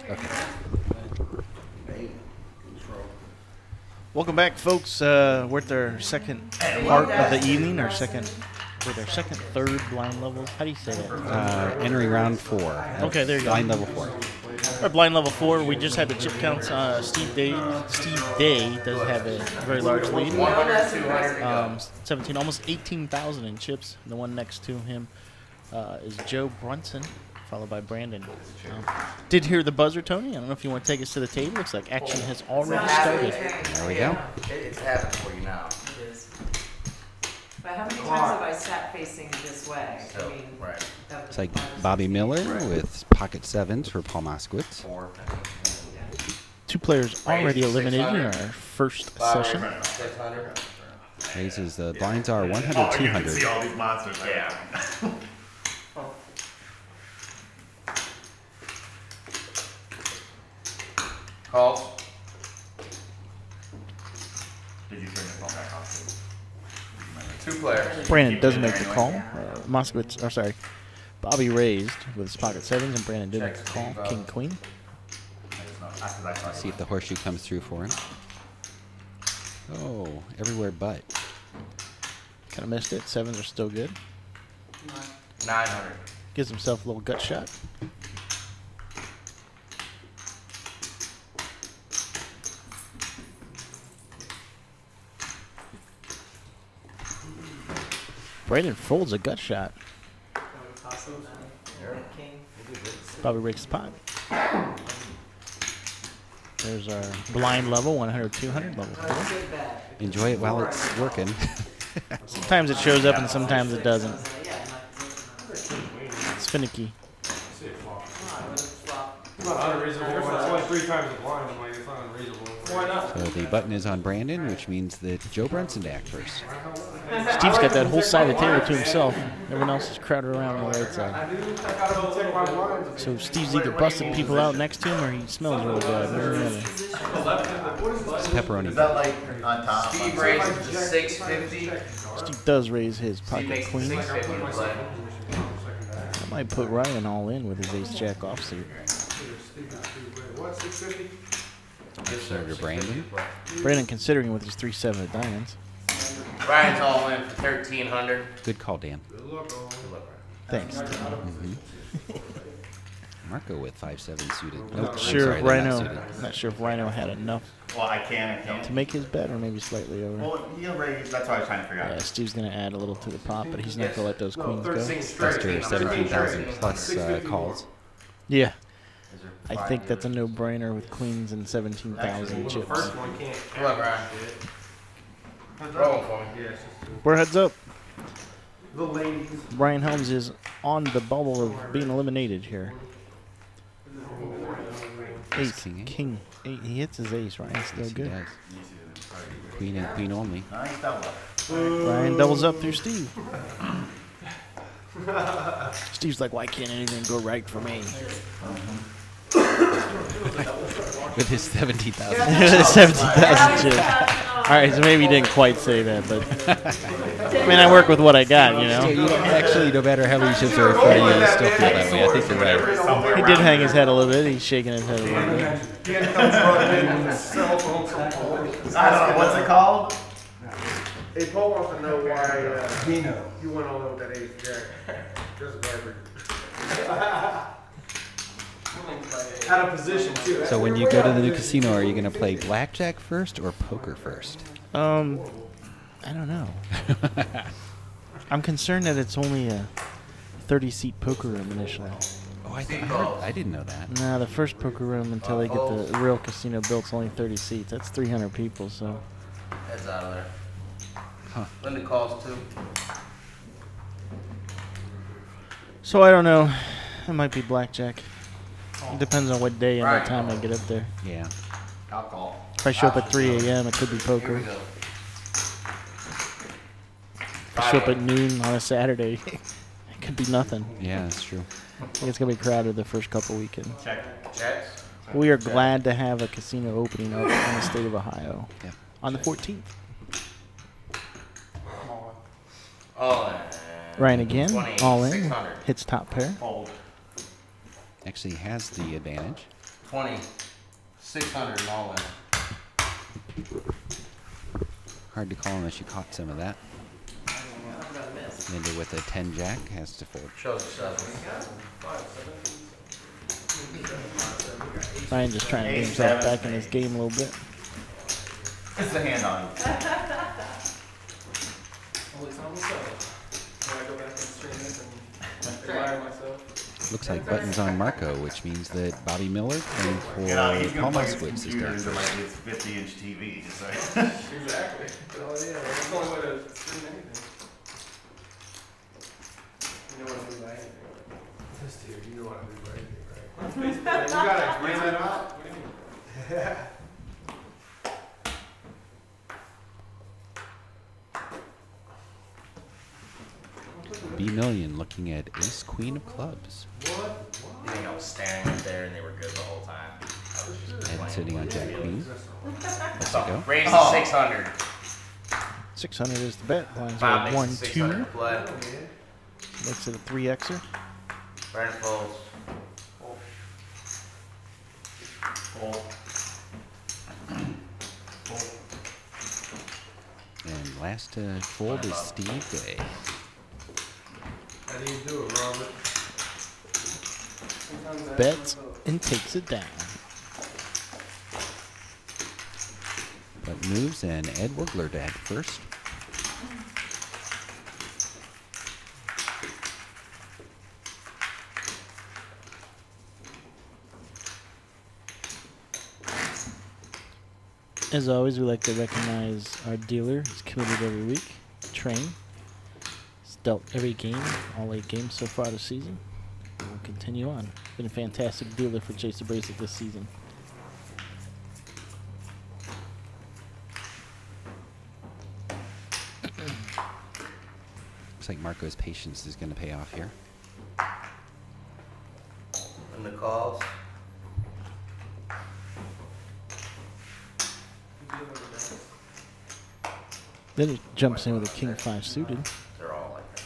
Okay. Welcome back, folks. We're at our second part of the evening, third blind levels. How do you say that? Entering round 4. Okay, there you go. Blind level 4. Our blind level 4, we just had the chip counts. Steve Day does have a very large lead. 17, almost 18,000 in chips. The one next to him is Joe Brunson, followed by Brandon. Did hear the buzzer, Tony? I don't know if you want to take us to the table. Looks like action has already started. There we go. It's happening for you now. It is. But how many times have I sat facing this way? So, I mean, right. It's like Bobby Miller with pocket 7s for Paul Moskowitz. 4. Two players already eliminated in our first session. 600. Raises the blinds are 100, 200. See all these monsters. Yeah. Calls. Did you turn the phone back off? 2 players. Brandon doesn't make the call. Moskowitz, or sorry, Bobby raised with his pocket 7s, and Brandon did make the call. King, queen. See if the horseshoe comes through for him. Oh, everywhere but. Kind of missed it. 7s are still good. 900. Gives himself a little gut shot. Brandon folds a gut shot. Bobby breaks the pot. There's our blind level, 100, 200 level. Enjoy it while it's working. Sometimes it shows up and sometimes it doesn't. It's finicky. It's not unreasonable. It's only 3 times the blind. I'm like, it's not unreasonable. Why not? So the button is on Brandon, which means that Joe Brunson to act first. Steve's got that whole side of the table to himself. Everyone else is crowded around on the right side. So Steve's either busting people out next to him or he smells really bad. It's pepperoni. Is that like on top? Steve raises to 650. Steve does raise his Steve pocket makes queen. 650 to play. I might put Ryan all in with his ace-jack offsuit. What, 650? Senator Brandon. Brandon considering with his 3-7 of diamonds. Ryan's all in for 1,300. Good call, Dan. Good luck, all. Thanks. Marco with 5-7 suited. Nope, Not I'm sure sorry, if they're Rhino. not suited. Not sure if Rhino had enough Well, I can't. to make his bet, or maybe slightly over. Well, he'll raise. That's what I was trying to figure Yeah, out. Steve's gonna add a little to the pot, but he's not gonna let those queens go. Buster 17,000 plus calls. Yeah, I think that's a no-brainer with queens and 17,000 The chips. first one can't. Good luck, Ryan. Roll for me. Yeah, it's just We're heads up. the ladies. Brian Helms is on the bubble of being eliminated here. Ace, King, king, 8. He hits his ace. Ryan's still Yes, he good. does. Queen and queen only. Nice double. Ryan doubles up through Steve. Steve's like, why can't anything go right for me? With his 17,000. 17,000 chips. All right, so maybe he didn't quite say that, but I mean, I work with what I got, you know. Actually, no matter how many chips are in front of you, you still feel that way. I think you're right. He did hang his head a little bit. He's shaking his head a little bit. I don't know what's it called. Hey, Paul wants to know why you went all over that ace jack. Just garbage. Out of position, too. So when you go to the new casino, are you going to play blackjack first or poker first? I don't know. I'm concerned that it's only a 30-seat poker room initially. Oh, I didn't know that. Nah, the first poker room until they get the real casino built is only 30 seats. That's 300 people, so. Heads out of there. Huh. Linda calls too. So I don't know. It might be blackjack. It depends on what day and what time I get up there. Yeah. I'll call. If I show up at 3 a.m., it could be Here poker. we go. If I show up at noon on a Saturday, it could be nothing. Yeah, that's true. I think it's going to be crowded the first couple weekends. Check. Checks. We are glad to have a casino opening up in the state of Ohio Yeah. on the 14th. All in. Ryan again, 20, all in, 600. hits top pair. Hold. Actually has the advantage. 20. 600 and all in. Hard to call unless you caught some of that. I'm gonna miss. Linda with a 10 jack has to fold. Shows a 7. Ryan just trying to get himself back in this game a little bit. It's the hand on. Well, it's almost over. When I go back and stream this and admire myself. Looks like buttons on Marco, which means that Bobby Miller playing for You know, he's gonna Palma plug his Splits is computer down into first. like his 50-inch TV. Just like Exactly. Oh yeah, that's the only way to stream anything. You know what I mean by anything. This dude, you know what I do by anything, right? On Facebook, You gotta explain that out. What do you mean? B Million looking at Ace Queen of Clubs. I think I was standing up there and they were good the whole time. I was just And playing. sitting on Jack Queen. Let's So, go. raise Oh. to 600. 600 is the bet. Blinds Bob are makes 1, it 2. 600 to play. Makes it a 3xer. Brandon folds. And last to fold is Steve Day. How do you do it, Robert? Sometimes I Bets and takes it down. But moves and Ed Wigler to act first. As always, we like to recognize our dealer. He's committed every week. Train. He's dealt every game, all 8 games so far this season. And we'll continue on. Been a fantastic dealer for Chase the Bracelet this season. Looks like Marco's patience is going to pay off here. And the calls. Then he jumps in with a King 5 suited. They're all like that.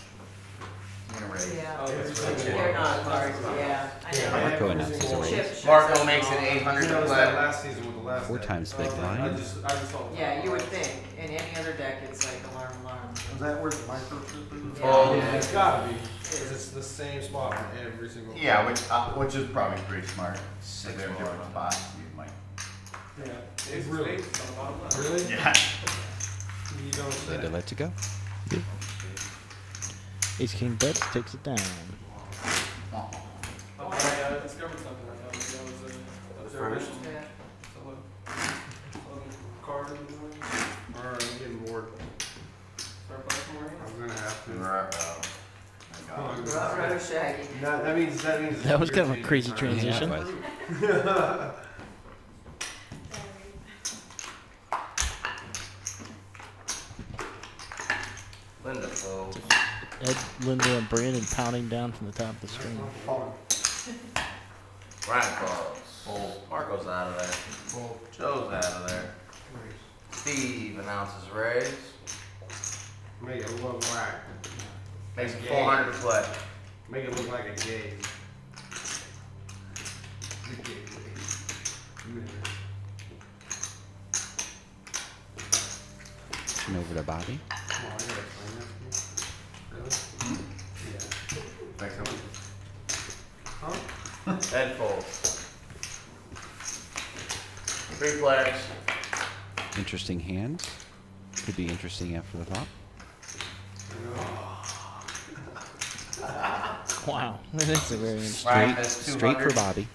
I'm gonna raise. Yeah, It's really they're cool. not cards, yeah. I know. Marco announces a raise. Chip shows Marco up makes it all- 800 You to noticed that play. last season with the last 4 deck. times big I blind. just saw the Yeah, you would think. In any other deck, it's like alarm, alarm. Was that where the microchip is? Fold. Yeah, it's gotta be. 'Cause it's the same spot on every single. Yeah, which is probably pretty smart. So 6 they're more. different spots. You might. Yeah. It's Ace really- of spades on the bottom left. Really? Yeah. You don't say. Linda lets it go. Ace King bets, takes it down. Oh, I discovered something. I thought maybe that was a observation. Yeah. So look, card in the morning. Alright, I'm getting bored. Start playing some more games. I'm gonna have to. Ruh-roh Shaggy. That means. That was kind of a crazy Alright. transition. Yeah, it was. Linda folds. Ed, Linda, and Brandon pounding down from the top of the screen. Brian calls. Fold. Marco's out of there. Well, Joe's out of there. Steve announces raise. make it look like. Makes it 400 to play. Make it look like a game. Turn over to Bobby. Come on, I gotta explain that to you. Really? Yeah. Thanks so much. Huh? Ed folds. 3 players. Interesting hand. Could be interesting after the flop. Wow, that's a very interesting. Ryan has 200. Straight for Bobby.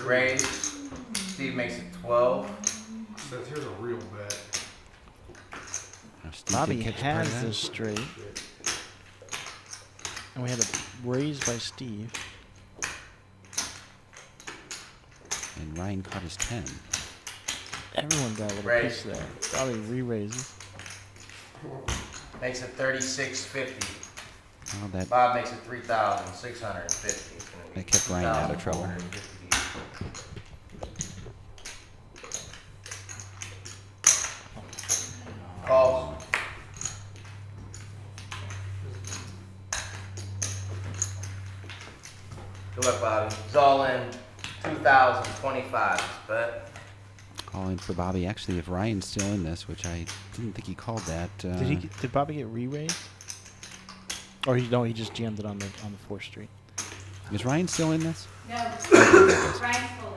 Raise. Steve makes it 12. Says here's a real bet. Now Steve Bobby did catch part of has that. this straight. And we had a raise by Steve. And Ryan caught his 10. Everyone got a little Raise. piece there. Bobby re-raises. Makes it 36.50. Oh, that Bob makes it 3,650. That kept Ryan out of trouble. 2,450. Calls. Good luck, Bobby. It's all in. 2,025, but Calling for Bobby. Actually, if Ryan's still in this, which I didn't think he called that. Did Bobby get re-raised? Or he just jammed it on the 4th Street. Is Ryan still in this? No, Ryan's full of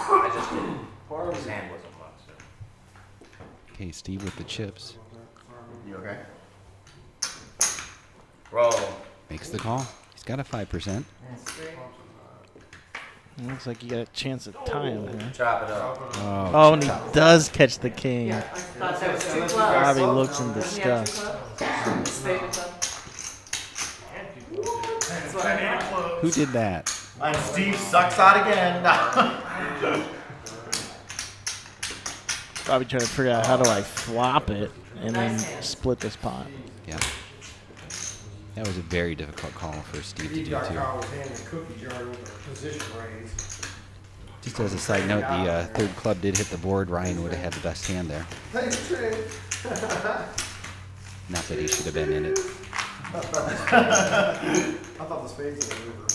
I just did. His hand wasn't much. So. Okay, Steve with the chips. You okay? Roll. Makes the call. He's got a 5%. It looks like you got a chance at tying here. Chop it up. Oh, and he does catch the king. Yeah, I thought that was too close. Bobby looks in Yeah, too disgust. close. His favorite club. That's what I got. Who did that? And Steve sucks out again. Bobby trying to figure out how do I flop it and then split this pot. Yeah. That was a very difficult call for Steve to do, He got too. caught with hand in cookie jar with a position raise. Just as a side note, the third club did hit the board. Ryan would have had the best hand there. Thanks, Trey. Not that he should have been in it. I thought the spades were over.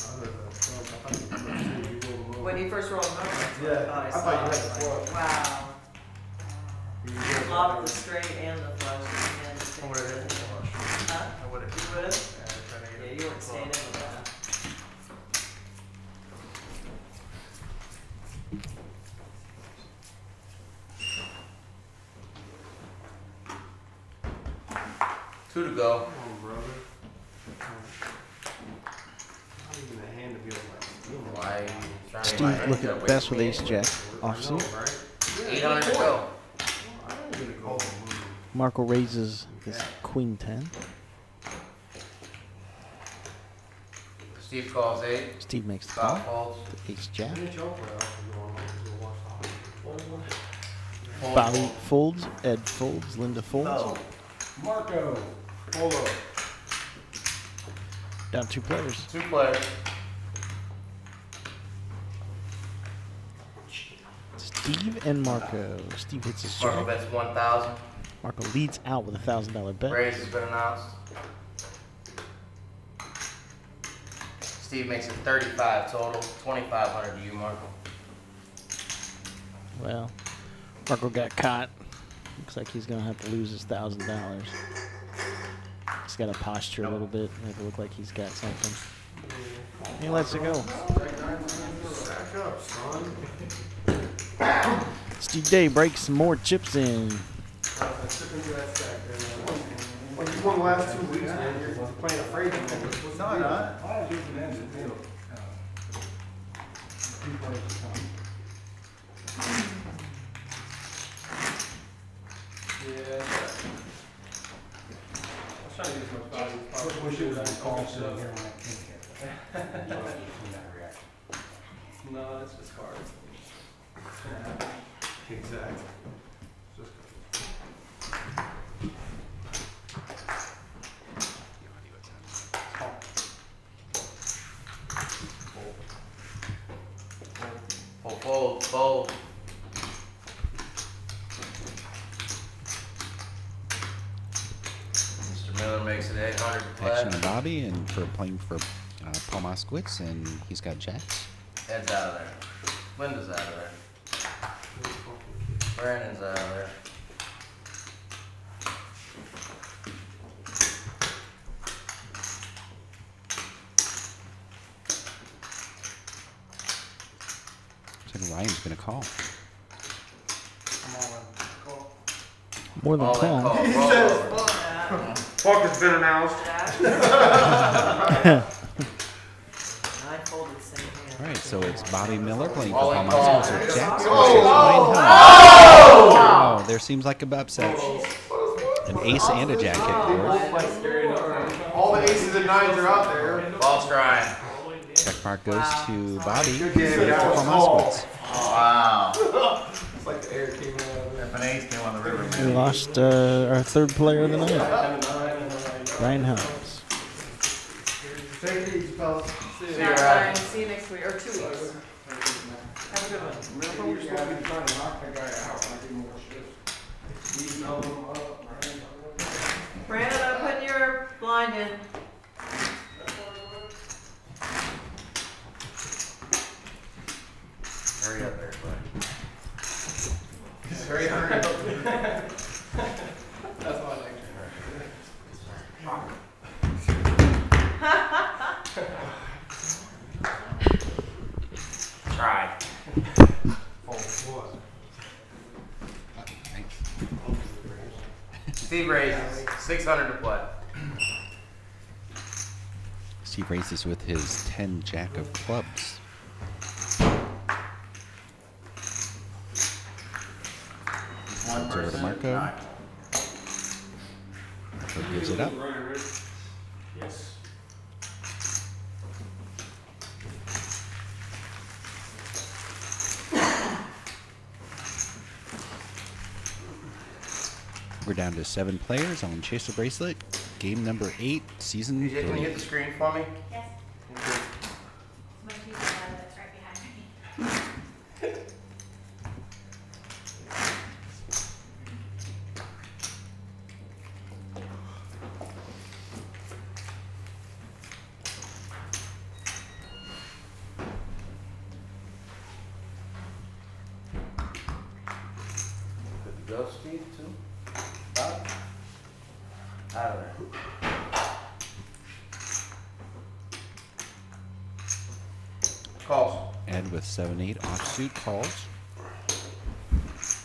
When he first rolled them over. Yeah, I thought you had the flush. Wow. Flop the straight and the flush. And the I would've hit the flush. Huh? I would've. You would've? Yeah, trying to Yeah, get you weren't staying in with that. Two to go. Oh, brother. Not even a hand to be able to steal. Why are you trying to Steve looking best with ace jack offsuit. 800 to go. Marco raises his queen 10. Steve calls 8. Steve makes the Stop call. folds. Ace jack. Fold, Bobby fold. folds. Ed folds. Linda folds. Oh, Marco, hold up. Down 2 players. 2 players. Steve and Marco. Steve hits his Marco jack. bets 1,000. Marco leads out with a $1,000 bet. Raise has been announced. Steve makes it 35 total. 2,500 to you, Marco. Well, Marco got caught. Looks like he's gonna have to lose his $1,000. He's got to posture a little bit, make it look like he's got something. He lets it go. Back up, son. Steve Day breaks some more chips in. Like you won the last 2 weeks, man. You're playing afraid of it. no, not. Yeah, that's right. I was trying to get as much value as possible. Wish it was a call stuff. No, that's just cards. Exactly. Fold, fold. Mr. Miller makes it 800 Action flat. Bobby, and for playing for Paul Moskowitz, and he's got jacks. Ed's out of there. Linda's out of there. Brandon's out of there. Looks like Ryan's gonna call. More than All that call. call. Roll over. Fuck has been announced. I folded the same hand. All right, so it's Bobby Miller playing for All Paul in call. Moskowitz with jacks versus Oh! Ryan Hunt. Oh, there seems like a upset. An ace and a jack hit the board. All the aces and nines are out there. Ball strike. Check mark goes to Bobby Good playing game. for Paul Moskowitz. Wow. It's like the air came out of it. If an ace came on the river, We man. lost our third player of the night, Ryan Hunt. Take it easy, fellas. See All ya. right, Ryan, see you next week, or 2 weeks. Have a good one. Remember, we're supposed to be trying to knock that guy out. I give him more shifts. He's melting him up, right? Brandon, I'm putting your blind in. Try. Steve raises 600 to play. Steve raises with his 10 jack of clubs. One Over to person. Marco. Nine. Marco gives it up. Yes. We're down to 7 players on Chaser Bracelet. Game number 8, season DJ, can you hit the 3. screen for me? Yes. It's much easier now that it's right behind me. Good to go, Steve, too. Out of there. Calls. Ed with 7-8 offsuit calls.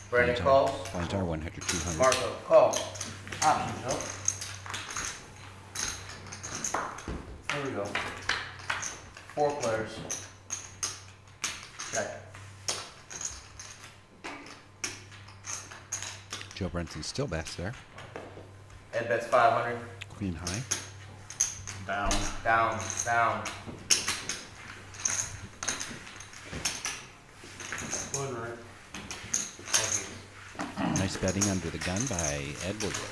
Brandon calls. Blinds are 100, 200. Marco calls. Options, no? Here we go. 4 players. Check. Joe Brenson's still best there. Ed bets 500. Queen high. Down. Down. Down. One right. Nice betting under the gun by Ed Woodward.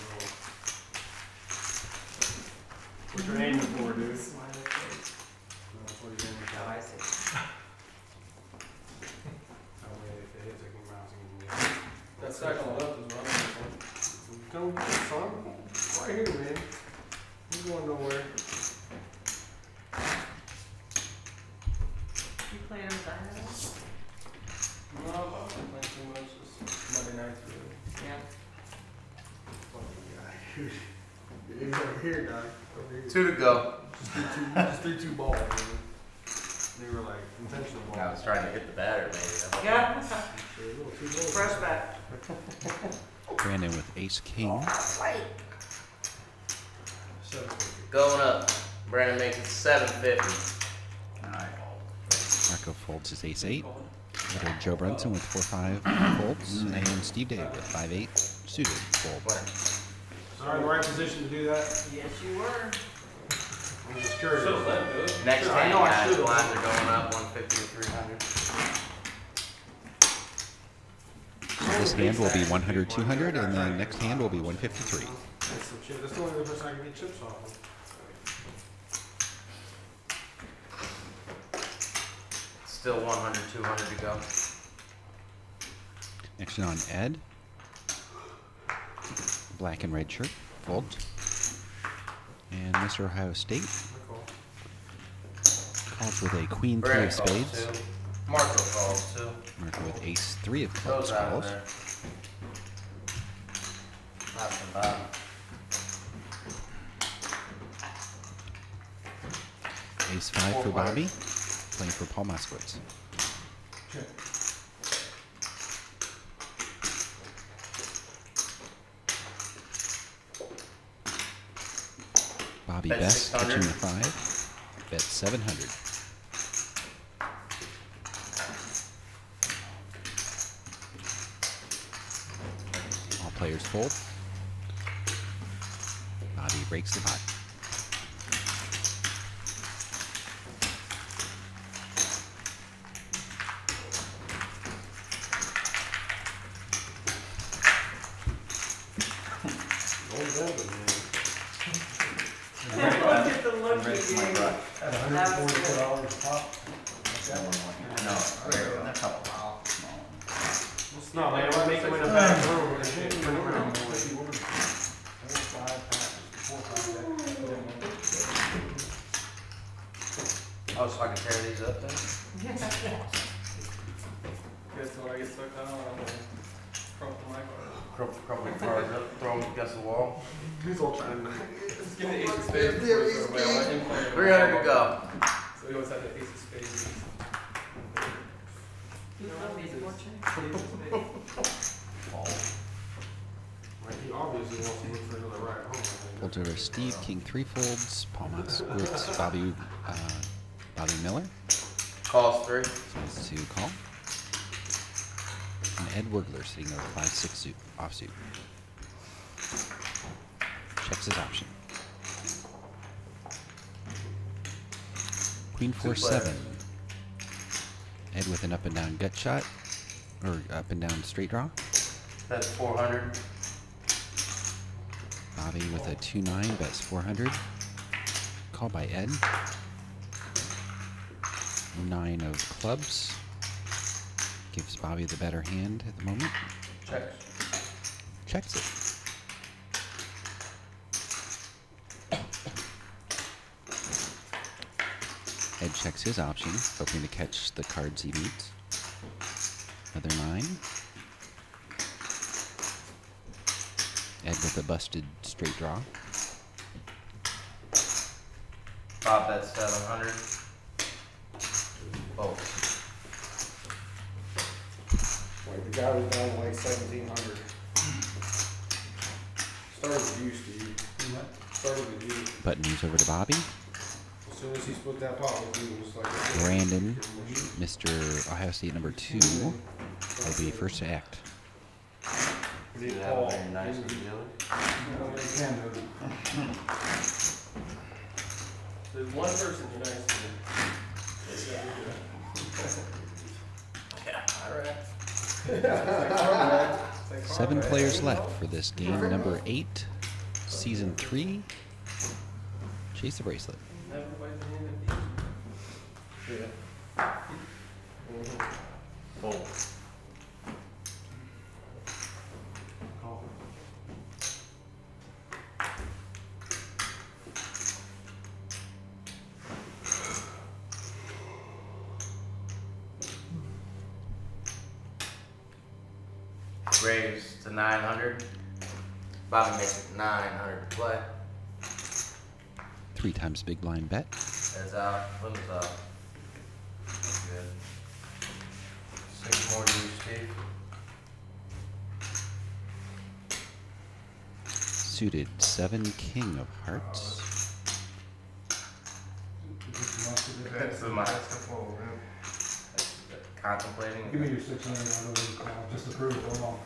What you're aiming for, dude? Smiley face. That's what he's in. Oh, I see. That way, if it hits, I can bounce and get it. That stack on the left is right. Come, son. Right here, man. He's going nowhere. You playing him diamond? No, I'm not playing too much. Just Monday nights, really. Yeah. Fucking guy. He's over here, guy. Over here. 2 to go. Just 3-2 ball, man. They were like intentional balls. I was trying to hit the batter, maybe. Yeah. A little too low. Fresh bat. Brandon with ace king. 750. Going up. Brandon makes it 750. Marco folds his ace 8. Little Joe Brunson with 4-5 folds. And Steve Day with 5-8 suited folds. So I'm in the right position to do that? Yes, you were. I'm just curious. Next Sure, I hand, know I guys, should've. blinds are going up 150 to 300. This hand will be 100, 200, and the next hand will be 153. That's some chip. That's the only other person I can get chips off of. Still 100, 200 to go. Next on Ed. Black and red shirt, folds. And Mr. Ohio State calls with a queen 3 Brandon of calls spades. 2. Marco calls 2. Marco with ace 3 of clubs Goes out of calls. there. Top and bottom. Ace 5 for 4 players. Bobby, playing for Paul Moskowitz. Bobby Bet Best 600. pitching the 5, bet 700. All players fold. Bobby breaks the pot. Look at the look he gave. That was good. No, man, we're making him in a back room. We're gonna bring him out. Oh, so I can tear these up then? Guess when I get stuck down, I'm gonna crumple my card. Crumple the cards up, throw them against the wall. He's all trying to. Just give me the ace of spades. before we throw away. I want him playing 300 to go. So he always had the ace of spades. You want me to watch Like he obviously wants to look for another right home. I think. Folds over Steve, king 3 folds. Palmas with Bobby Miller. Calls 3. Supposed to call. And Ed Wurgler sitting over 5-6 suit, offsuit. Checks his option. Queen 4-7. Ed with an up and down gut shot, or up and down straight draw. That's 400. Bobby with a 2-9, bets 400. Called by Ed. 9 of clubs. Gives Bobby the better hand at the moment. Checks. Checks it. Ed checks his option, hoping to catch the cards he needs. Another 9. Ed with a busted straight draw. Bob bet 700. Oh. Like the guy was down to like 1,700. Started with you, Steve. Started with you. Button moves over to Bobby. As soon as he split that pot with you, it was like. Brandon, Mr. Ohio State number 2, will be first to act. We need Did Paul. that very nicely, Billy. There's one person you're nice to. Yeah, alright. 7 players left for this game number 8, season 3. Chase the bracelet. Everybody's hand at these. Fold. Raise to 900. Bobby makes it 900 to play. 3 times big blind bet. That's out. Limits up. That's good. 6 more to you, Steve. Suited 7 king of hearts. That's the max. Contemplating. Give me your 600 out of the call, just to prove it wrong.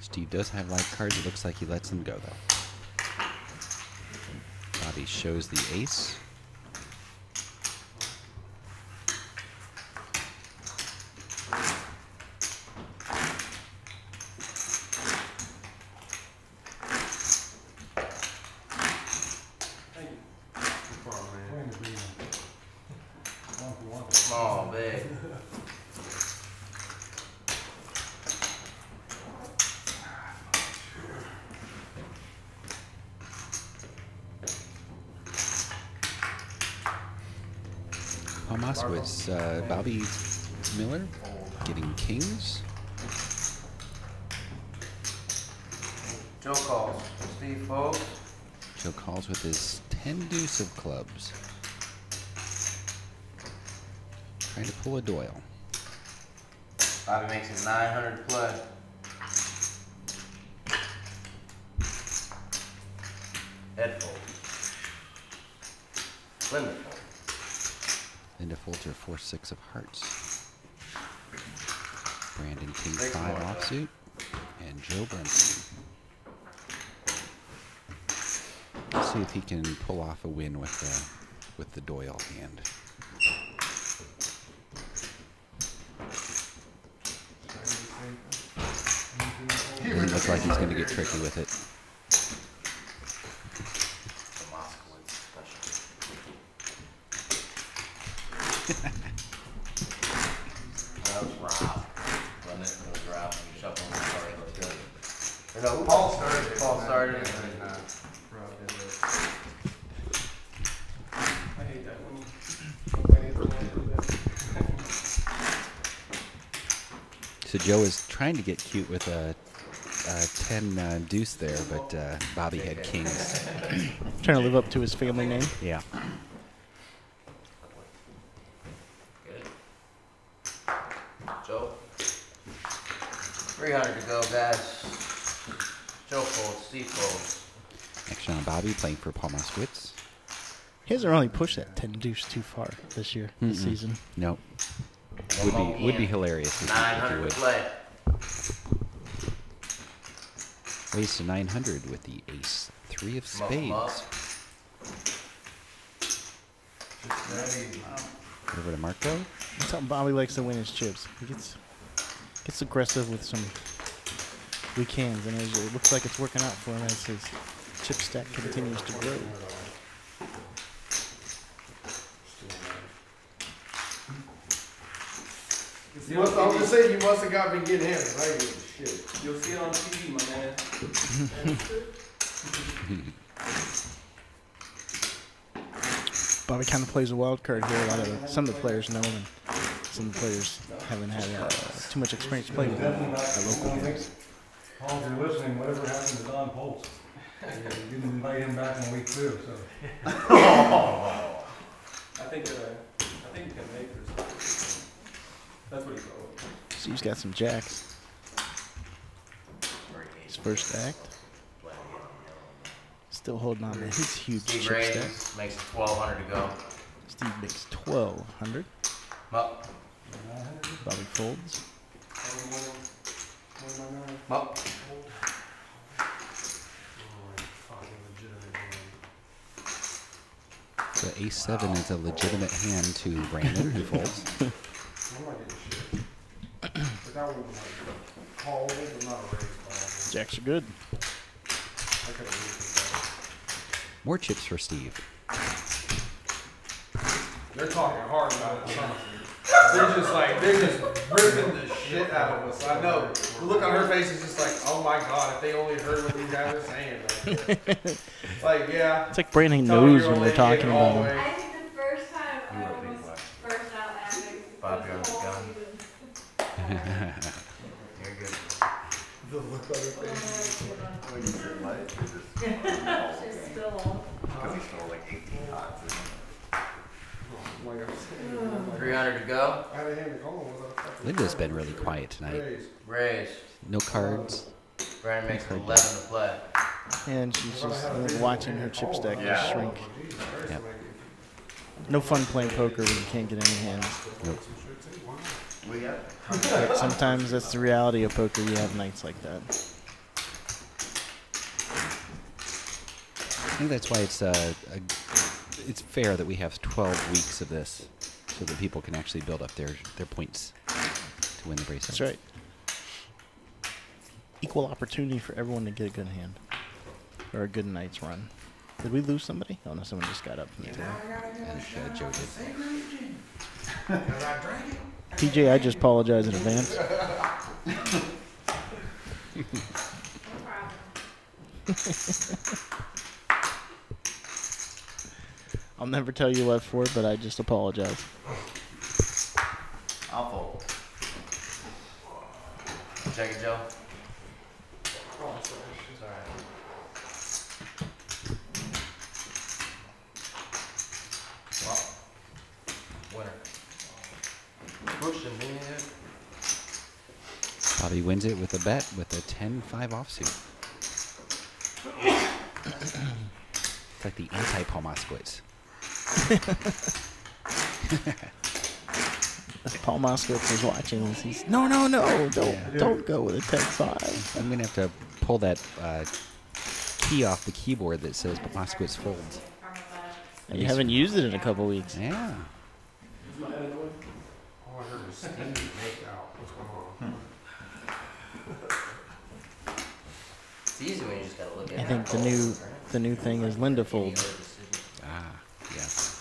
Steve does have light cards. It looks like he lets them go, though. Bobby shows the ace. Small, big. Palmas was Bobby Miller getting kings. Joe calls. Steve folds. Joe calls with his 10 deuce of clubs. Trying to pull a Doyle. Bobby makes it 900 play. Head folds. Limit folds. Linda folds her 4-6 of hearts. Brandon king Six 5 more. offsuit. And Joe Brunson. Let's see if he can pull off a win with the Doyle hand. Doesn't look like he's going to get tricky with it. The Moskowitz special. That was Rob. Run it, it was Rob. You shuffle and sorry, let's go. You know, Paul started it. Paul started it. And then, Rob did it. I hate that when somebody has to do that. So Joe was trying to get cute with a 10 deuce there, but Bobby had kings. Trying to live up to his family name. Yeah. Good. Joe. 300 to go, guys. Joe folds, Steve folds. Action on Bobby playing for Paul Moskowitz. He hasn't really pushed that 10 deuce too far this year, this season. Nope. One more Would be hand. hilarious if he 900 would. to play. Raise to 900 with the ace 3 of Muff 'em up. spades. Over to Marco. That's how Bobby likes to win his chips. He gets aggressive with some weak hands, and it looks like it's working out for him as his chip stack continues to grow. You must, I'm just saying, you must have got me getting him. Right? Shit. You'll see it on TV, my man. Bobby kind of plays a wild card here. Some of the players know him, and some of the players haven't had too much experience playing with him at local games. Paul, if you're listening, whatever happened to Don Post? You didn't invite him back in week 2, so. I think you can make her. That's what he's going. Steve's got some jacks. His first act. Still holding on to his huge Steve chip stack. raises, makes 1,200 to go. Steve makes 1,200. Up, Bobby folds. up. So ace 7 is a legitimate hand to Brandon, who folds. I'm not getting shit. But that one was like called, but not a raise call. Jacks are good. I could have raised More chips for Steve. They're talking hard about it. They're just ripping the shit out of us. I know. The look on her face is just like, oh my god, if they only heard what these guys are saying. Like, yeah. It's like Brandon Tell me knows your when old we're lady talking getting all about the him. way. I think the first time I almost burst out laughing. Bob, you're on the whole gun. season. You're good. The look on her face. She's still on. 300 to go. I had a hand to call him. Was that a fucking Linda's been really quiet tonight. raise? Raise. No cards. Brandon makes 11 to play. And she's just watching her chip stack just shrink. Jesus Christ, Yep. like, No fun playing poker when you can't get any hands. Nope. But sometimes that's the reality of poker. You have nights like that. I think that's why it's fair that we have 12 weeks of this, so that people can actually build up their points to win the bracelet. That's right. Equal opportunity for everyone to get a good hand. Or a good night's run. Did we lose somebody? Oh no, someone just got up from the table. And Joe did. TJ, I just apologize in advance. No problem. I'll never tell you what for, but I just apologize. I'll fold. Check it, Joe. It's alright. Well, winner. Pushing it. Bobby wins it with a bet with a 10-5 offsuit. It's like the anti-Paul Moskowitz. If Paul Moskowitz is watching this, he's no, don't go with a 10-5. I'm gonna have to pull that key off the keyboard that says Moskowitz folds. You haven't used it in a couple weeks. Yeah. all I heard was Steve make out. What's going on? It's easy when you just gotta look at I it. think the new thing is Linda folds. Ah, yes.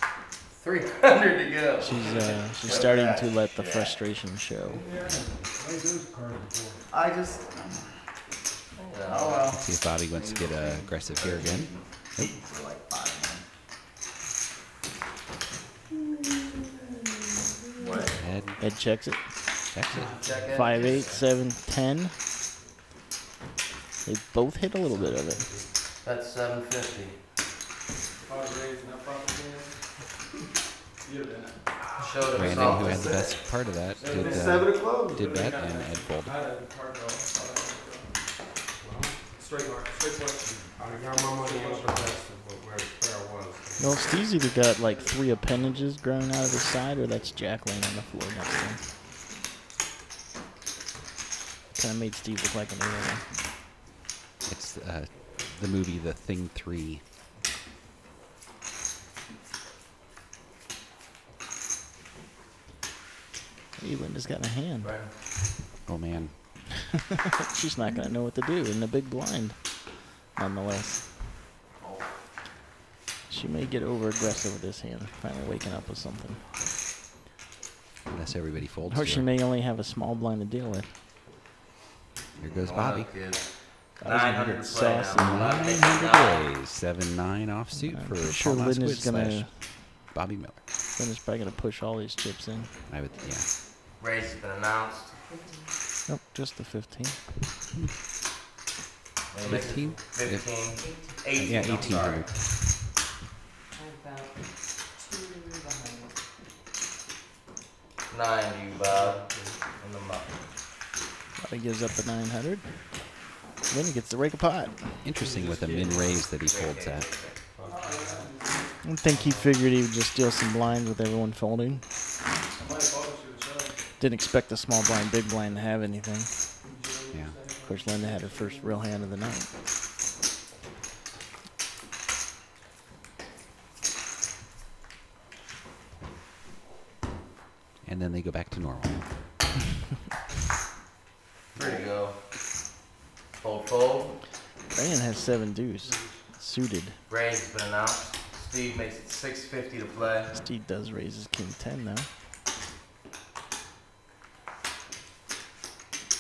300 to go. She's starting to let the frustration show. I just. Oh well. Let's see if Bobby wants to get aggressive here again. Nope. What? Head. Ed checks it. Checks it. Check it. 5, 8, 7, 10. They both hit a little bit of it. That's 750. If I was raised in that proper game, you'd have been. Showed him Brandon, who had something. the best part of that, It's 7 o'clock. did bet, and Ed folded. I had a card draw. Straight mark, straight question. I got my money on the best of where I was. Well, Steve's either got like 3 appendages growing out of his side, or that's Jack laying on the floor next to him. Kind of made Steve look like an alien. It's the movie The Thing 3. Hey, Linda's got a hand. Brandon. Oh man. She's not going to know what to do in the big blind, nonetheless. She may get over-aggressive with this hand, finally waking up with something. Unless everybody folds. Or to she her. may only have a small blind to deal with. Here goes Bobby. Kid. I was gonna 900 get to play sassy. now. 900 ways. 7-9 offsuit I'm for sure Paul Linda's Moskowitz gonna- slash Bobby Miller. Linda's probably going to push all these chips in. I would, yeah. Raise has been announced. Nope, just the 15. 15? 15. 18. Yeah, I'm sorry. 1800. I'm about 2 behind. 9 you, Bob. In the muck. Bobby gives up the 900. Then he gets the rake a pot. Interesting with the min raise that he folds at. I don't think he figured he would just deal some blinds with everyone folding. Didn't expect the small blind, big blind to have anything. Yeah. Of course, Linda had her first real hand of the night. And then they go back to normal. There you go. Fold, fold. Brandon has 7 deuce. Suited. Raise has been announced. Steve makes it 650 to play. Steve does raise his king 10 now.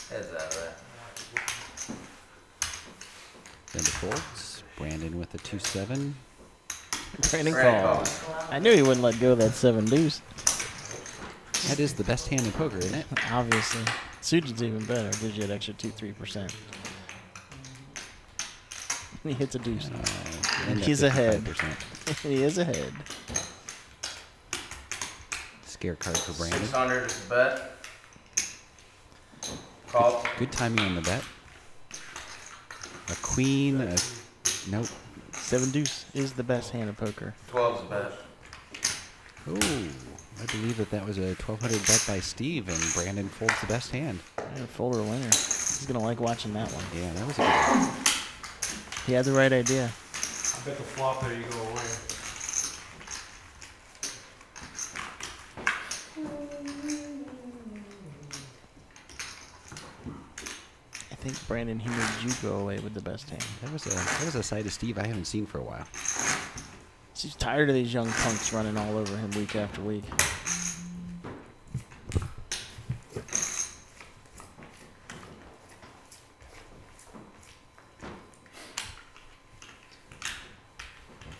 Heads out of there. Linda folds. Brandon with a 2-7. Brandon Brandon calls. I knew he wouldn't let go of that 7 deuce. That is the best hand in poker, isn't it? Obviously. Suited's even better. Gives you an extra 2-3%. He hits a deuce. And He's that's ahead. 55%. He is ahead. Scare card for Brandon. 600 is the bet. Call. Good timing on the bet. A queen. Nope. 7 deuce is the best hand of poker. 12 is the bet. Oh, I believe that was a 1,200 bet by Steve, and Brandon folds the best hand. Yeah, folder winner. He's going to like watching that one. Yeah, that was a good one. He had the right idea. I bet the flop there you go away. I think, Brandon, he made you go away with the best hand. That was a side of Steve I haven't seen for a while. He's tired of these young punks running all over him week after week.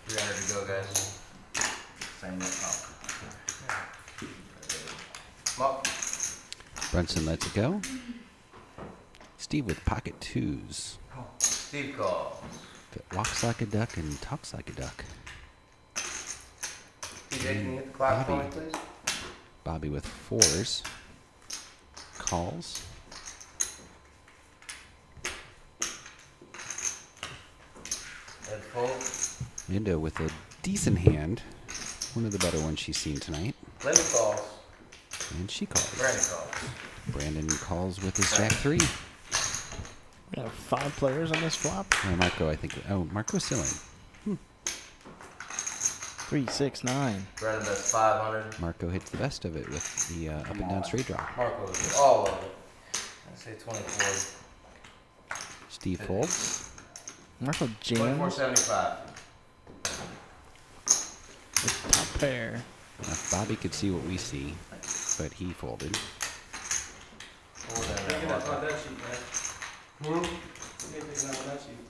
$300 to go, guys. Same Muck. Brunson lets it go. Steve with pocket twos. Steve calls. That walks like a duck and talks like a duck. TJ, can you hit the clock for me, Bobby. please? Bobby with fours. Calls. Ed fold. Linda with a decent hand. One of the better ones she's seen tonight. Linda calls. And she calls. Brandon calls. Brandon calls with his jack 3. We have 5 players on this flop. Marco, I think. Oh, Marco's selling. 3, 6, 9. Brandon bets 500. Marco hits the best of it with the up and down straight draw. Marco is all of it. I say 24. Steve folds. Marco jams 24.75. with top pair. Now, if Bobby could see what we see, but he folded. More than Thinking that, that's not Marco. that cheap, man. You ain't thinking that one that cheap.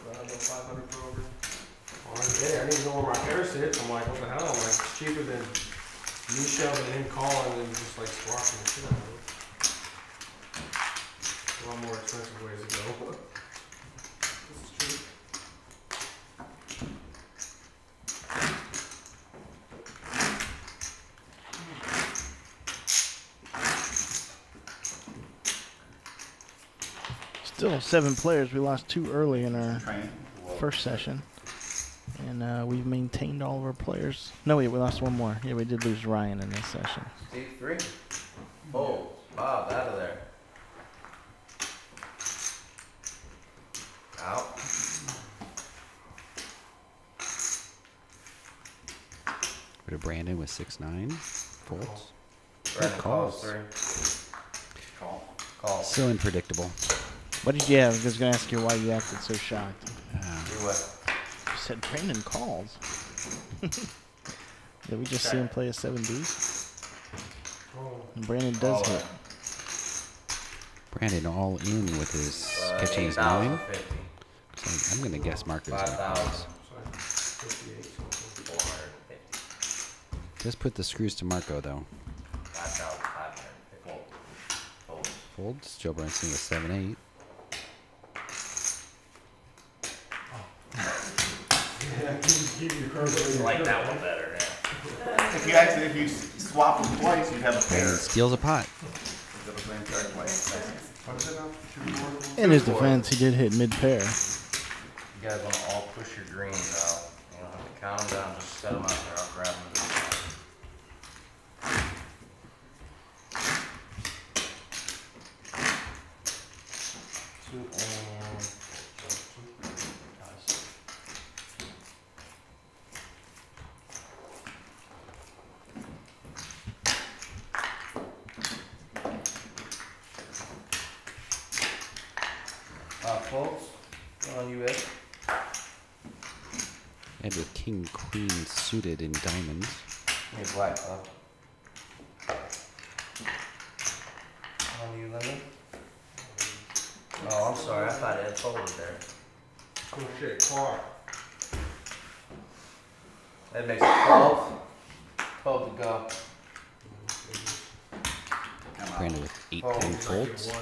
Well, I go 500 per over. Oh, I didn't know where my hair sits. I'm like, what the hell? I'm like, it's cheaper than Me shoving him calling and just like squashing the shit out of it. A lot more expensive ways to go. This is true. Still 7 players. We lost 2 early in our first session. And we've maintained all of our players. No, wait, we lost 1 more. Yeah, we did lose Ryan in this session. Steve 3. Oh, Bob, out of there. Out. Go to Brandon with 6-9. Folds. Brandon calls calls. 3. Call. So unpredictable. What did you have? I was going to ask you why you acted so shocked. Do what? You said Brandon calls. Did we just see him play a 7D? And Brandon does Oh, hit. Brandon all in with his catching his 9. 8,050. So I'm going to guess Marco's going to 5,000. calls. 450. Just put the screws to Marco, though. 5,550. Fold. Folds. Joe Brunson with 7-8. I like that one better, yeah. If you swap them twice, you'd have a pair. Brandon steals a pot. In his defense, he did hit mid-pair. You guys want to all push your greens out. You don't have to count them down, just set them out there. I'll grab them. Folks, on you, Ed. And with King Queen suited in diamonds. Give me a black club. On you, Lemon. Oh, I'm sorry. I thought Ed folded there. Oh shit, car. That makes it 12. 12 to go. Brandon with 8-10 folds.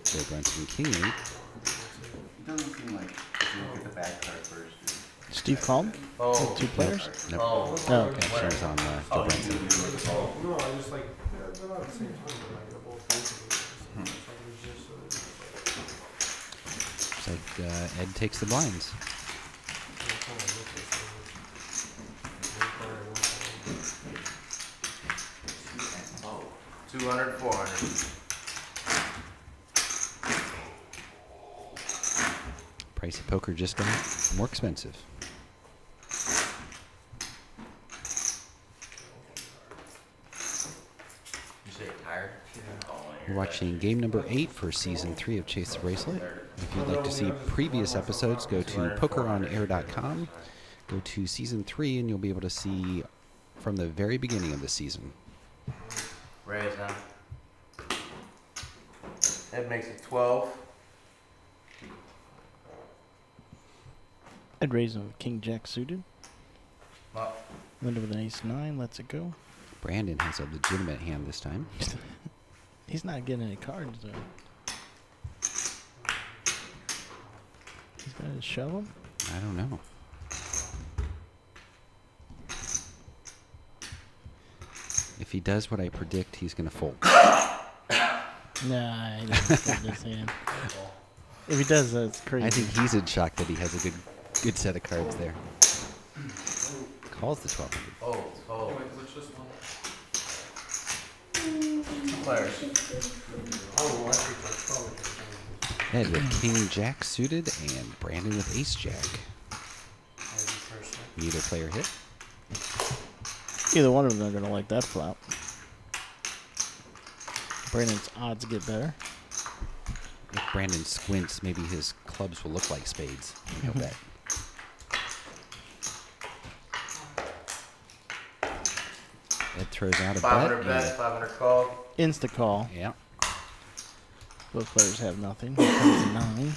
Joe Brunson King 8. It doesn't seem like you get the back card first. Steve called? Oh. With 2 players? Nope. Oh. Oh, okay. Captions on Joe Brunson. No, I just like, they're not at the same time, but I get both places. Looks like Ed takes the blinds. 200, 400. Pricey poker just got more expensive. You say you're tired? You're watching game number 8 for season 3 of Chase the Bracelet. If you'd like to see previous episodes, go to pokeronair.com. Go to season 3 and you'll be able to see from the very beginning of the season. Raise now. Ed makes it 12. I'd raise him with King Jack suited. Up. Linda with an ace-9. Lets it go. Brandon has a legitimate hand this time. He's not getting any cards, though. He's going to shove him? I don't know. If he does what I predict, he's going to fold. Nah, he doesn't fold this hand. If he does, that's crazy. I think he's in shock that he has a good set of cards there. Calls the 1200. Oh, oh. Which this one? 2 players. Oh, I think that's probably Ed with King Jack suited and Brandon with Ace Jack. Neither player hit. Either one of them are going to like that flop. Brandon's odds get better. If Brandon squints, maybe his clubs will look like spades. I'll bet. Ed throws out a 500 bet. bet, 500 call. Insta call. Yeah. Both players have nothing. Here comes a 9.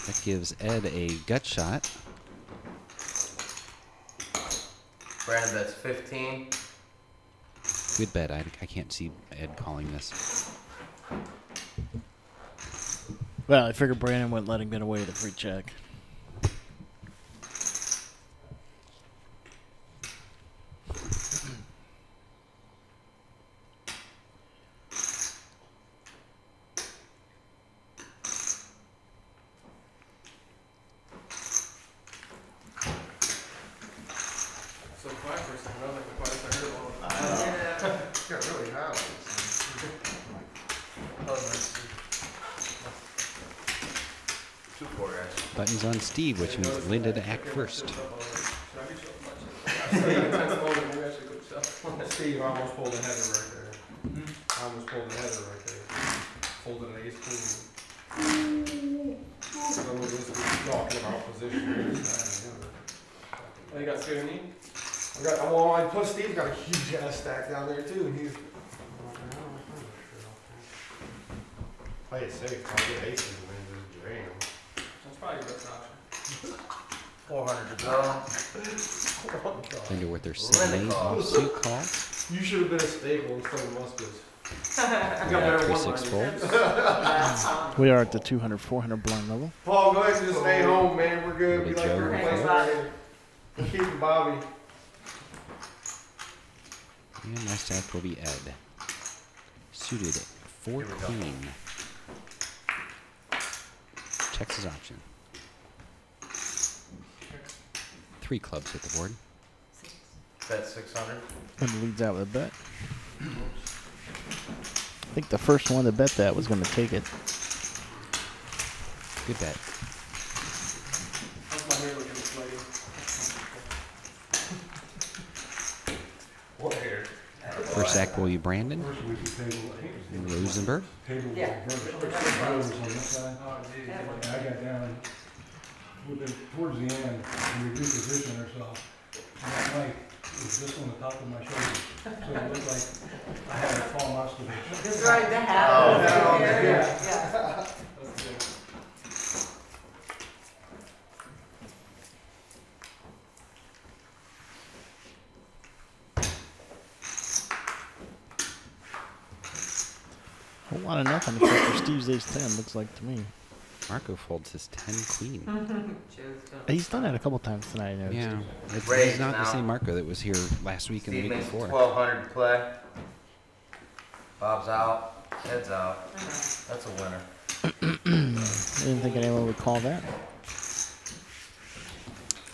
That gives Ed a gut shot. Brandon bets 15. Good bet. I can't see Ed calling this. Well, I figured Brandon wouldn't let him get away with a free check. So quiet for a second. I was like the quietest I heard all of them. It got really high. Two four guys. Buttons on Steve, which means Linda to act first. Steve, I almost pulled a header right there. I almost pulled a header right there. Folded an ace queen. So we're just talking about position. Oh, you got scared of me? Well, plus Steve's got a huge ass stack down there too, and he's. Play it safe. I'll get aces and then just drain them. That's probably your best option. 400 to go. Linda with their 7-8 offsuit call. You should have been a staple instead of Muskets. Yeah, 3-6 folds. That's We are at the 200, 400 blind level. Paul, go ahead and just stay home, man. We're good. Really, We like Joe, your okay. place right here. We're keeping Bobby. And next act will be Ed. Suited 4 queen. Checks his option. 3 clubs hit the board. Bet 600. And leads out with a bet. I think the first one to bet that was going to take it. Good bet. How's my hair looking this lady? What hair? First act will be Brandon First we could table, and Rosenberg. table Yeah. reverse on this side. Oh, geez. And I got down towards the end and we repositioned ourselves. And that mic was just on the top of my shoulder. So it looked like I had a fall muscle. That's right, the hat. Oh, Yeah. yeah. Yeah. That's good. A whole lot of nothing except for Steve's ace 10, looks like to me. Marco folds his 10 queen. Joe's done. He's done that a couple times tonight, I noticed. Yeah, it's Raise not the now. same Marco that was here last week and the Steve week makes before. 1200 to play. Bob's out. Head's out. Uh-huh. That's a winner. I didn't think anyone would call that.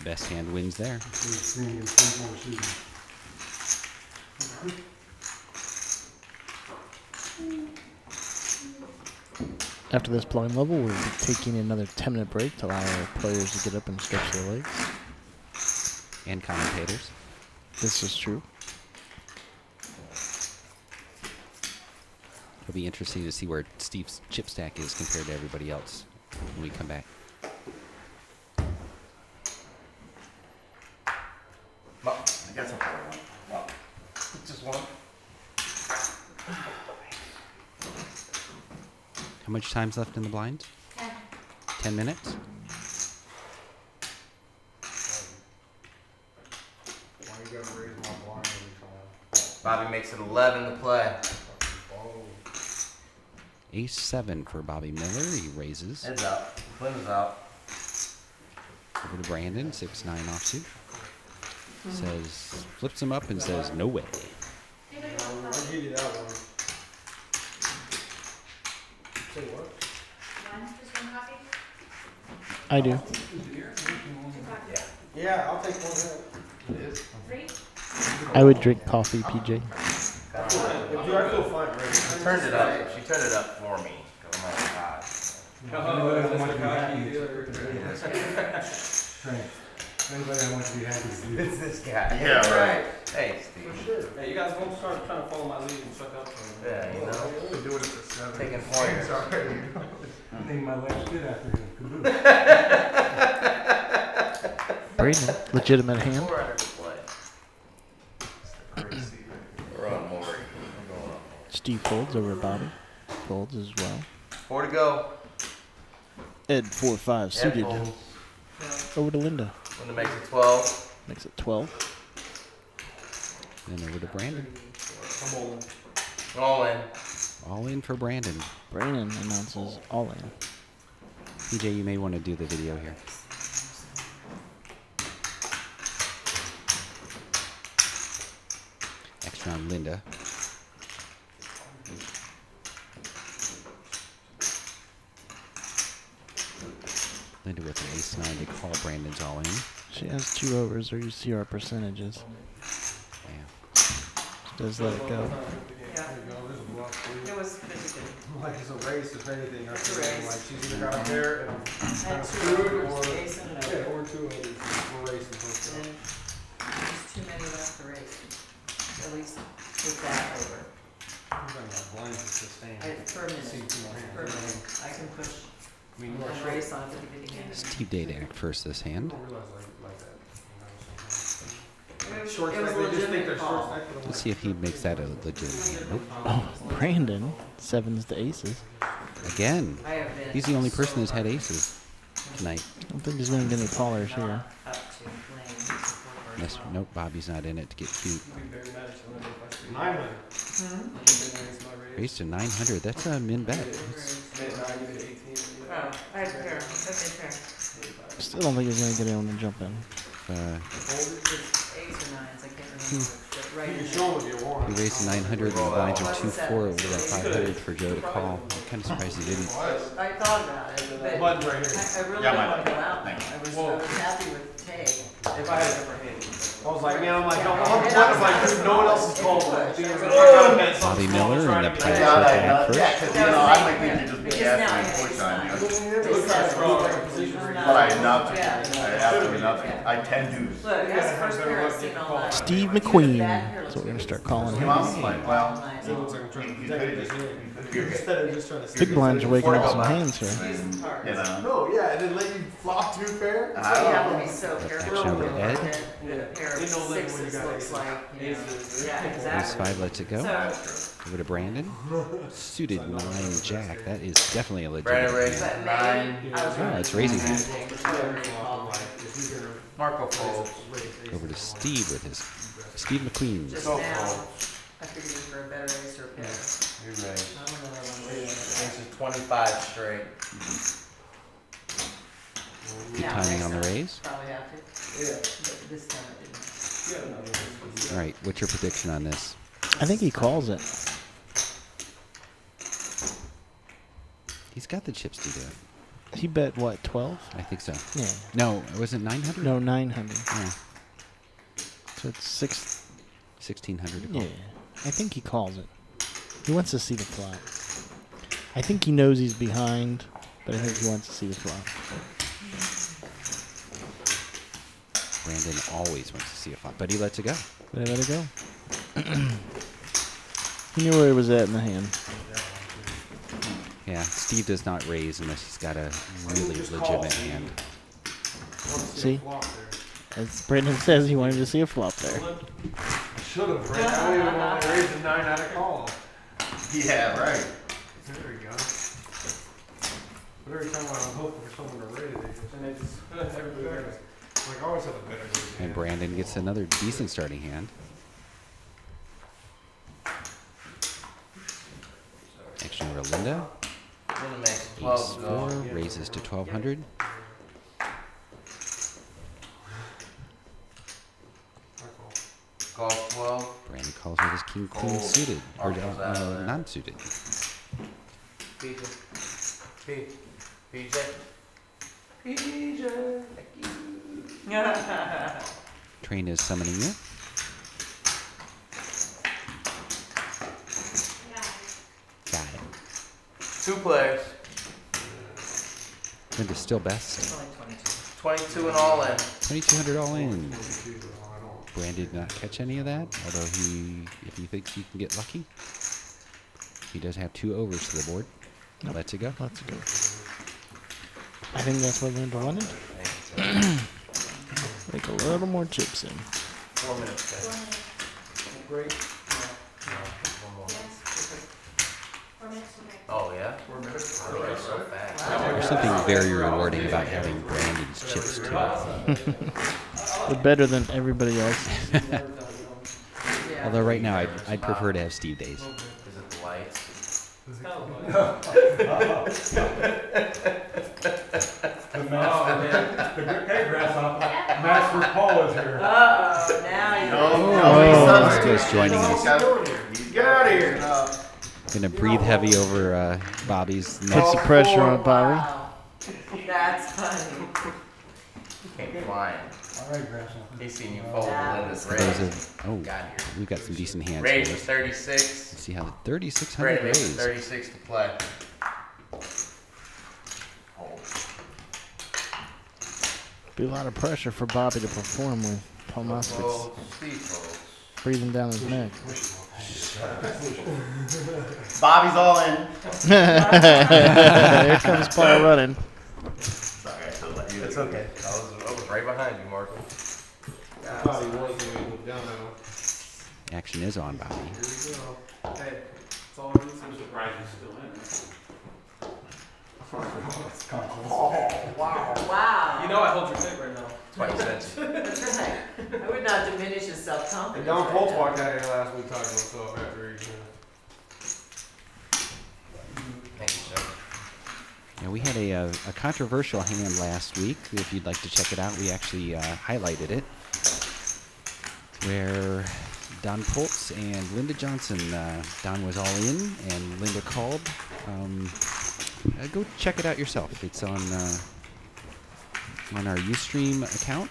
Best hand wins there. Three and 3-4 season. After this blind level, we'll be taking another 10-minute break to allow our players to get up and stretch their legs. And commentators. This is true. It'll be interesting to see where Steve's chip stack is compared to everybody else when we come back. Well, I got some for you. Well, just one. How much time's left in the blinds? 10 minutes? Why you gotta raise my blind every time? Bobby makes it 11 to play. Oh. Ace 7 for Bobby Miller. He raises. Head's out. Lynn's out. Over to Brandon, 6-9 offsuit. Says, flips him up and says, no way. I'll give you that one. Say what? Just one coffee? I do. Yeah, I'll take one. It is. 3? I would drink coffee, PJ. If I feel fine, right? She turned it up. She turned it up for me. Oh my God. Oh, that's the cocky. Strength. Anybody that wants to be happy to do It's this guy. Yeah, right. Hey, Steve. Sure. Hey, you guys won't start trying to follow my lead and suck up. Yeah, you know. We're doing it for 7. Taking pointers. Sorry. Named my last kid after him. Caboose. Brandon, legitimate hand. 400 to play. We're on Maury. We're going on. Steve folds over Bobby. Folds as well. 4 to go. Ed 4-5 Yeah, suited. folds. Over to Linda. Linda makes it 12. Makes it 12. Then over to Brandon. I'm all in. All in. All in for Brandon. Brandon announces all in. PJ, you may want to do the video here. Extra on Linda. Linda with an ace-9 to call Brandon's all in. She has 2 overs, or you see our percentages. Yeah. She does let it go. Yeah, There you go, there's a block for you. it was pretty good. Like it's a race, if anything. I It's a feel race. like she's either got a pair and I kind had of 2 screwed, overs, or ace and an yeah, over. or 2 others. We're racing both. And there's too many left to race. At least with that over. I'm talking about blinds to sustain. For a minute, See too much. for a minute. I can push I mean, you are and short. race on a 50-50 hand. Steve Day to act first this You hand. don't realize like that. It was, Short it was stack, a they just think legitimate they're short call. stack. but I'm Let's like, see if he makes that a legitimate hand. Nope. Oh, Brandon 7s to aces. Again. I have been. He's the only person who's had aces tonight. I don't think he's going to get any callers here. Not up to playing. Unless, nope, Bobby's not in it to get cute. I'd be very mad at you if I see 900. I've been raised my raise. Raised to 900. That's a min bet. Mid 9, mid 18. Oh, I have fair. Okay, fair. Still don't think he's going to get anyone to jump in. Uh, It's 8s or 9s, I can't remember. But right You in can there. show them if you want. he raised 900 and the blinds are 2-4 over that 500 for Joe to call. I'm kind of surprised he didn't. I thought about it, but Button right here. I really Yeah, didn't mine. want to go out. I was happy with Tay. If I had a different hand. I was like, man, I'm like, I'm like, dude, no one else is calling. Bobby Miller and the I Pirates got are it. back first. Yeah, because, you know, I might think you just Because be now I asking think push it's on not. you. But I announced it. I absolutely announced it. I 10 dues. Look, that's the first pair I've seen all night. Steve McQueen. That's what we're going to start calling him. I'm like, well, It looks like I'm trying to you protect could this just, hand. you're good. Instead of just trying to. Big blinds are waking up some hands here. These cards. You know? No, yeah, and then let you flop 2 pair. So you have to be so careful Action over with to Ed. what a pair of Ain't no limit when you 6s got looks aces. like, you know. Aces. Yeah, Ace exactly. 5 lets it go. So, Over to Brandon. Suited 9 jack. That is definitely a Brandon legitimate raised hand. but nine. maybe I was Oh, really it's raising thinking hand. it's very call. Marco folds. Over to Steve with his Steve McQueen. Just So now, close. I figured you for a better ace or a pair. You raised. I don't know what I'm raising. This is 25 straight. Good Yeah, timing next on the time, raise. Probably have to. But this time I didn't. All right, what's your prediction on this? I think he calls it. He's got the chips to do it. He bet, what, 12? I think so. Yeah. No, was it 900? No, 900. Yeah, So it's 6. 1600 to call. Yeah. I think he calls it. He wants to see the flop. I think he knows he's behind, but I think he wants to see the flop. Brandon always wants to see a flop, but he lets it go. But I let it go. He knew where he was at in the hand. Yeah, Steve does not raise unless he's got a really legitimate hand. See? As Brandon says, he wanted to see a flop there. Should have, right? I would have only raised a 9 out of call. Yeah, right. There we go. But every time I'm hoping for someone to raise it, And they just, everybody does. like, I always have a better raise. And Brandon gets another decent starting hand. Action over to Linda. Linda makes Ace 12 4 go. raises to 1200. Call 12. Brandon calls with his king queen Cold. suited or Archer's out of there. non-suited. PJ. PJ. PJ. Train is summoning you. Got it. 2 players. Linda's still best. It's only 22. 22 and all in. 2200 all in. Brandon did not catch any of that, although if he thinks he can get lucky, he does have 2 overs to the board. Yep. Lets it go. Let's go. I think that's what Linda wanted. Make a little more chips in. 4 minutes. guys. Great. Oh, yeah? 4 minutes. So fast. There's something very rewarding about having Brandon's chips too. They're better than everybody else's. Yeah. Although right now I'd prefer to have Steve Days. Is it the lights? It's kind of like. The master, hey, Grasshopper, Master Paul is here. Uh-oh, now you're. Oh, Oscar's joining us. Get out of here. Gonna breathe heavy over Bobby's Put neck. some pressure on Bobby. Wow. That's funny. Came flying. All right, Grasshopper. He's seen you fold Yeah. Linda's For those raise. of, oh, Got here. we've got some decent hands. Raise Here. is 36. Let's see how the 3,600 Brandon makes it raise. 36 to play. Hold. Be a lot of pressure for Bobby to perform with Paul Moskowitz Fold, Steve folds. breathing down his neck. Bobby's all in. Here comes Paul running. Sorry, I still let you. It's okay. I was right behind you, Marco. I thought he was when he moved down now. Action is on, Bobby. Here we go. Hey, it's all good. I'm surprised he's still in. Wow. You know I hold your tape right now. Quite sensitive. That's right. I would not diminish his And self-confidence. Don right Colts now. walked out here last week talking himself after he, Thank you, sir. Yeah, we had a controversial hand last week. If you'd like to check it out, we actually highlighted it, where Don Poltz and Linda Johnson. Don was all in, and Linda called. Go check it out yourself. It's on our Ustream account,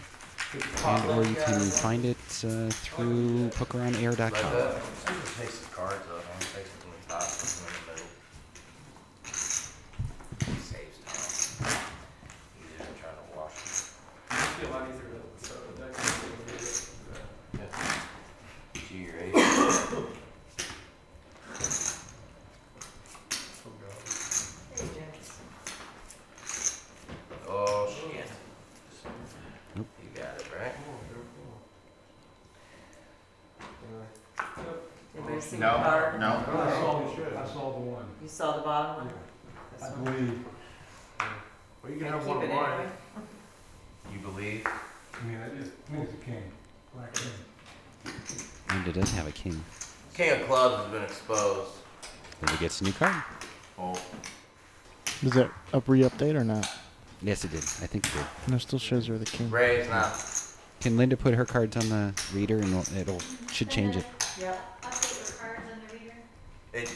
and or you can find it through pokeronair.com. Like that. Just takes the cards up and takes it from the top and from the middle. Saves time. Easier than trying to wash it. It'd be a lot easier to start with that kind of thing. G your ace. Hey, James. Oh, shit. Nope. You got it, right? Anybody see the No, card? no. I saw the one. You saw the bottom one? I This one? believe, well, you can Keep have one it of mine. anyway. You believe? I mean, it's a king, black king. Linda does have a king. King of clubs has been exposed. Linda gets a new card. Oh, Does that re-update or not? Yes, it did. I think it did. No, it still shows her the king. Raise now. Can Linda put her cards on the reader, and it'll should change it? Yep. Update your cards on the reader. It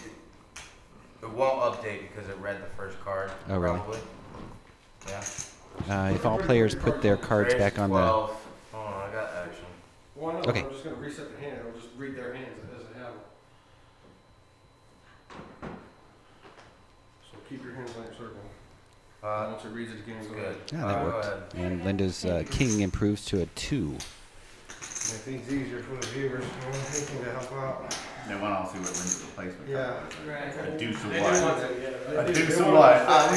won't update because it read the first card. Oh, really? Probably. Yeah. If all players put their cards Raise back on the 12. Hold on, I got action. Well, no, Okay. I'm just gonna reset the hand. I'll just read their hands as they have them. So keep your hands on your circle. Once it reads it again, It's go good. ahead. Yeah, that Go worked. ahead. And Linda's king improves to a 2. Make things easier for the viewers. Anything to help out. they want to see what Linda's replacement. Yeah. A deuce of They do what? want to, yeah. A deuce of what? I want to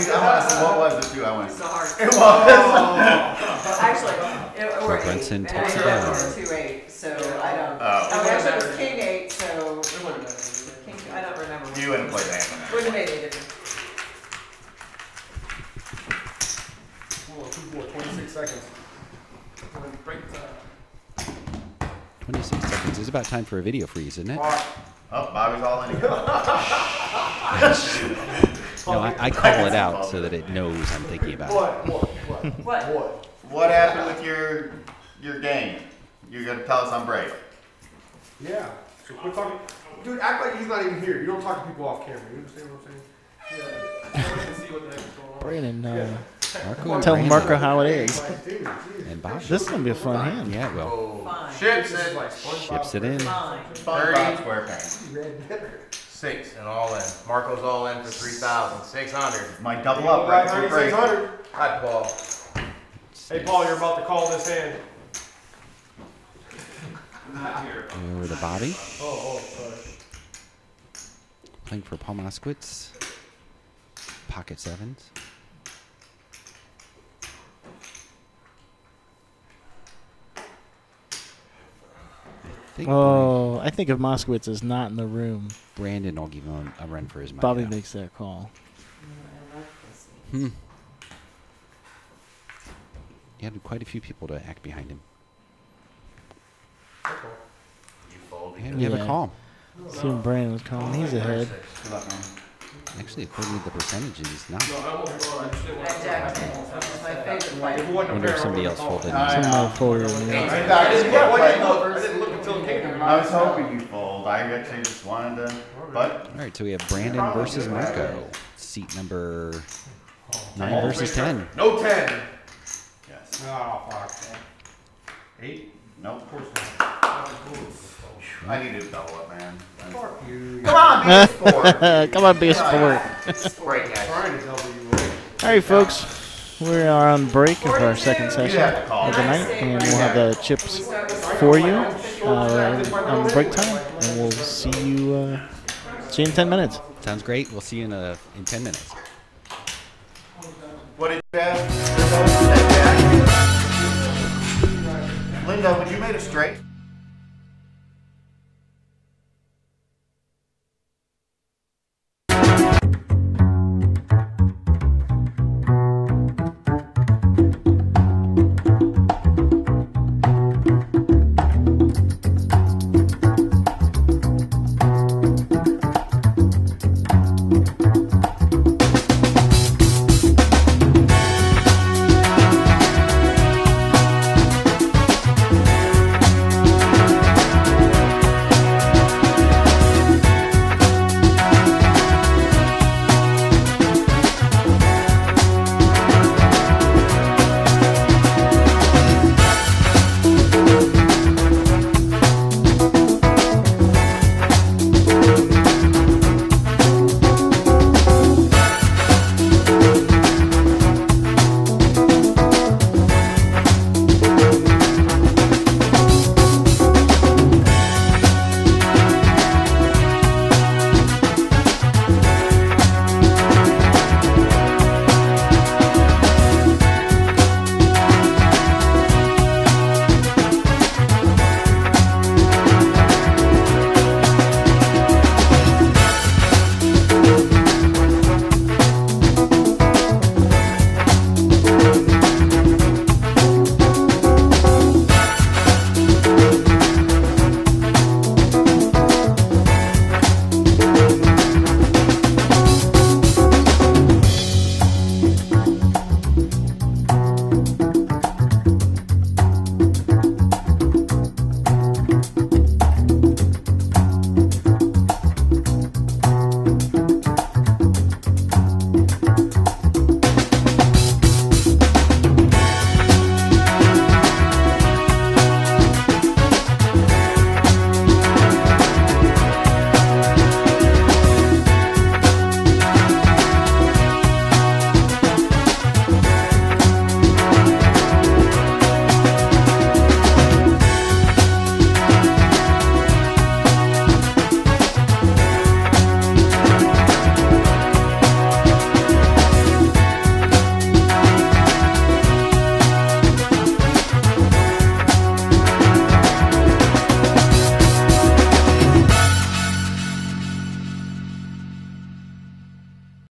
see what was it too. I went. It's a hard. It was. Actually, it were Brunson 8. takes And it I down. were 2-8, so I don't. Oh. Oh, actually, it was king 8, so It wouldn't matter. king. I don't remember. You wouldn't play the hand on that. Wouldn't have made any difference. Cool, 26 seconds. When break time. 26 seconds. It's about time for a video freeze, isn't it? Oh, Bobby's all in again. No, I call it out so that it knows I'm thinking about it. What? What happened with your game? You're gonna tell us I'm brave. Yeah. So quit talking. Dude, act like he's not even here. You don't talk to people off camera. You understand what I'm saying? Yeah. I can see what the heck is going on. Brandon, Marco and tell Brandon. Marco how it is. Like, dude, geez. And Bob. This is going to be a fun hand. Yeah, it will. Oh, Fine. ships This is it. like SpongeBob. Ships it in. Fine. SpongeBob SquarePants. Red Dead. 6 and all in. Marco's all in for 3,600. My double up right for free. 9600. Hi, Paul. Hey, Paul, you're about to call this hand. Over to Bobby. Oh, sorry. Playing for Paul Moskowitz. Pocket 7s. Oh, I think if Moskowitz is not in the room, Brandon will give him a run for his money. Bobby though. makes that call. I love this. Hmm. He had quite a few people to act behind him. You fold And we have a Yeah. call. See what Brandon was calling. He's ahead. Good luck, man. Actually, according to the percentages, he's not. No, I almost thought I just didn't want That to. Jack Daniels, which is my favorite fight. I wonder if somebody else folded. Somebody forward. I I didn't look until it came to me. was hoping you'd fold. I actually just wanted to, but All right, so we have Brandon versus Marco. Seat number 9 versus 10. No 10. yes. Oh, fuck. 8? Nope. Of course not. I need to double up, man. Fuck you. Come on, be a sport. Come on, be a sport. Great guys. Trying to double you away. All right, folks. We are on break of our second session have to call. of the night, and we'll have the chips for you on break time, and we'll see you in 10 minutes. Sounds great. We'll see you in 10 minutes. What did you have? Linda, would you made a straight?